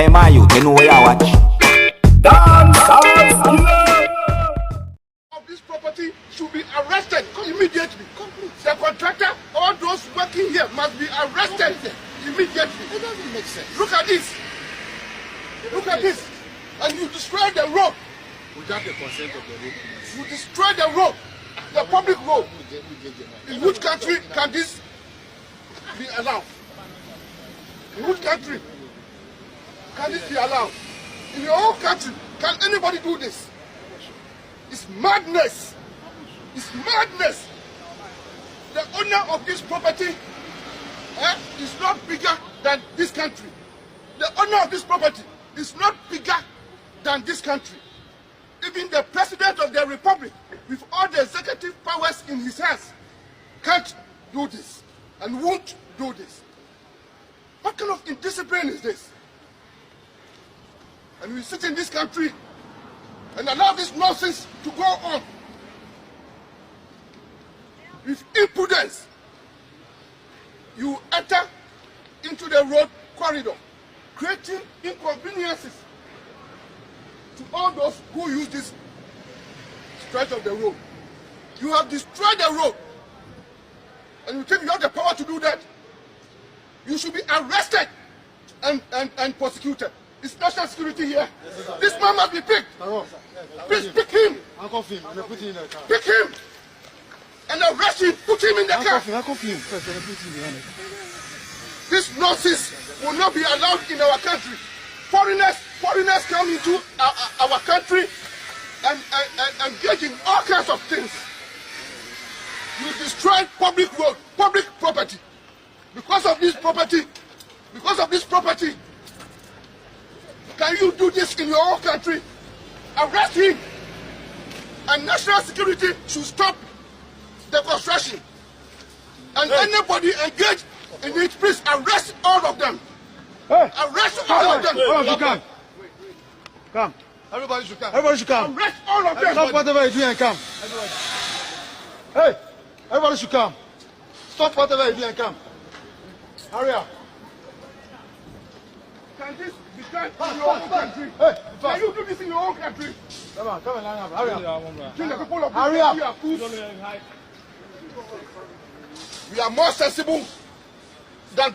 Hey, my youth, you know where you watch? Dancehall. Of this property should be arrested immediately. The contractor, all those working here must be arrested immediately. It doesn't make sense. Look at this. Look at this. And you destroy the road. Without the consent of the road. You destroy the road, the public road. In which country can this be allowed? In which country can this be allowed? In your own country, can anybody do this? It's madness. It's madness. The owner of this property is not bigger than this country. The owner of this property is not bigger than this country. Even the president of the republic, with all the executive powers in his hands, can't do this and won't do this. What kind of indiscipline is this? And we sit in this country and allow this nonsense to go on. With impudence, you enter into the road corridor, creating inconveniences to all those who use this stretch of the road. You have destroyed the road, and you think you have the power to do that? You should be arrested and prosecuted. It's national security here. This man must be picked. Please pick him. Pick him and arrest him. Put him in the car. This nonsense will not be allowed in our country. Foreigners come into our country and engage in all kinds of things. You destroy public road, public property. Because of this property, can you do this in your own country? Arrest him. And national security should stop the construction. And anybody engaged in it, please arrest all of them. Arrest all of them. Come. Everybody should come. Everybody should come. Arrest all of them. Stop whatever you're doing and come. Hey, everybody should come. Stop whatever you're doing and come. Hurry up. Can this be done in your own country? Hey, Can you do this in your own country? come on, line up. Hurry up. Think the people of Hurry this up. country are fools? We are more sensible than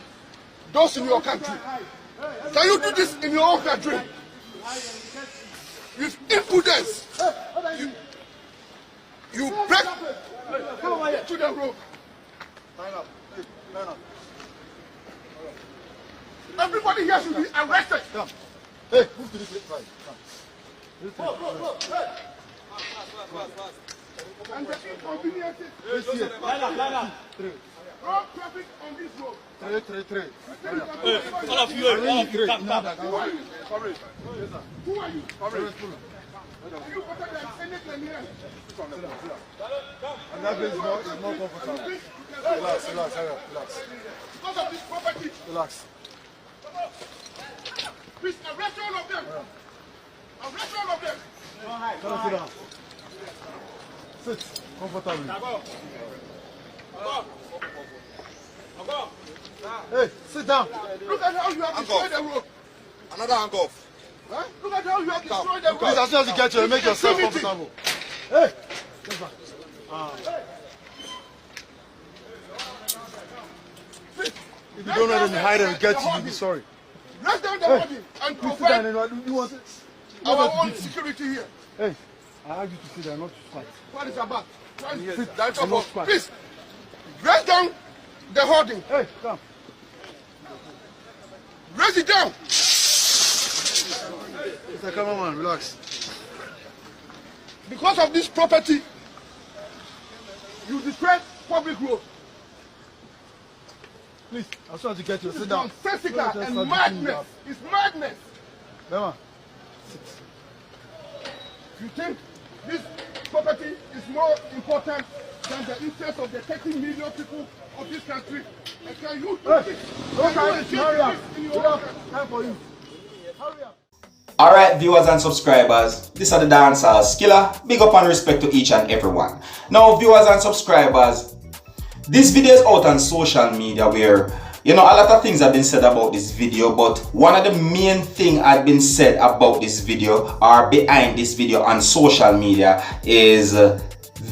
those in your country. Can you do this in your own country? With impudence, you break to the road. Line up. Everybody here should be arrested. Come. Hey, move to this side. Come. And the inconveniences, Line up. road traffic on this road. Three. All of you, come. Who are you? Who are you? Are you better than anything here? And that is more comfortable. Relax. Because of this property, Relax. please arrest all of them. Arrest all of them. Sit down. Sit comfortably. Hey, sit down. Look at how you have destroyed the road. Another handcuff. Huh? Look at how you have destroyed the Please, road. as soon as you get here, make yourself comfortable. Hey, get back. If you don't let them hide and get you, you'll be sorry. Raise down the body and Please sit down provide and you want it? our own security here. Hey, I asked you to sit down, not to fight. What is about? Sit That's and all. not fight. Please, raise down the hoarding. Hey, come. Raise it down. Mr. Cameraman, relax. Because of this property, you destroy public road. Please, as soon as you get here, It's sit down. nonsensical Just and start to madness. clean up. It's madness. Come on. You think this property is more important than the interest of the 30 million people of this country? And can you do this? Hurry up. We have time for you. Hurry up. Alright, viewers and subscribers, this is the Dancehall Skilla. Big up and respect to each and everyone. Now, viewers and subscribers, this video is out on social media where You know, a lot of things have been said about this video, but one of the main thing had been said about this video or behind this video on social media is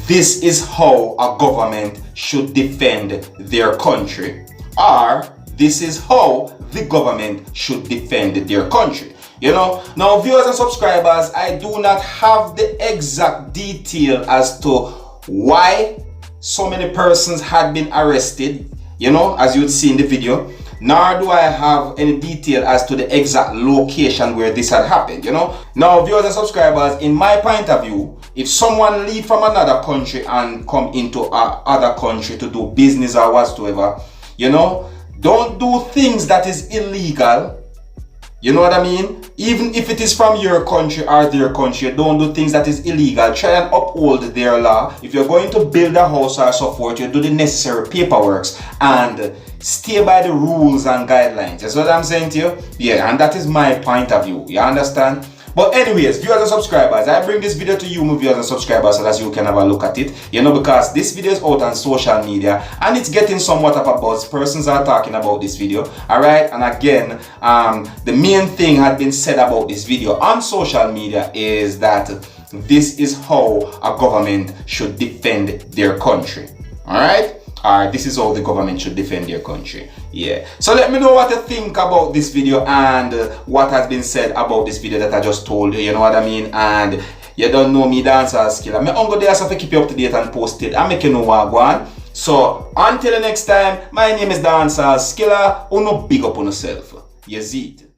this is how a government should defend their country, or this is how the government should defend their country. You know, now viewers and subscribers, I do not have the exact detail as to why so many persons had been arrested, you know, as you would see in the video, nor do I have any detail as to the exact location where this had happened, you know. Now viewers and subscribers, in my point of view, if someone leave from another country and come into another country to do business or whatsoever, you know, don't do things that is illegal. You know what I mean? Even if it is from your country or their country, don't do things that is illegal. Try and uphold their law. If you're going to build a house or so forth, you do the necessary paperwork and stay by the rules and guidelines. That's what I'm saying to you. Yeah, and that is my point of view. You understand? But anyways, viewers and subscribers, I bring this video to you, my viewers and subscribers, so that you can have a look at it. You know, because this video is out on social media and it's getting somewhat of a buzz. Persons are talking about this video. Alright, and again, the main thing had been said about this video on social media is that this is how a government should defend their country. Alright? This is how the government should defend their country. Yeah. So let me know what you think about this video and what has been said about this video that I just told you. You know what I mean? And you don't know me, Dancehall Skilla. I'm going to have to keep you up to date and post it and make you know what I want. So until the next time, my name is Dancehall Skilla. Uno big up on yourself. You see it.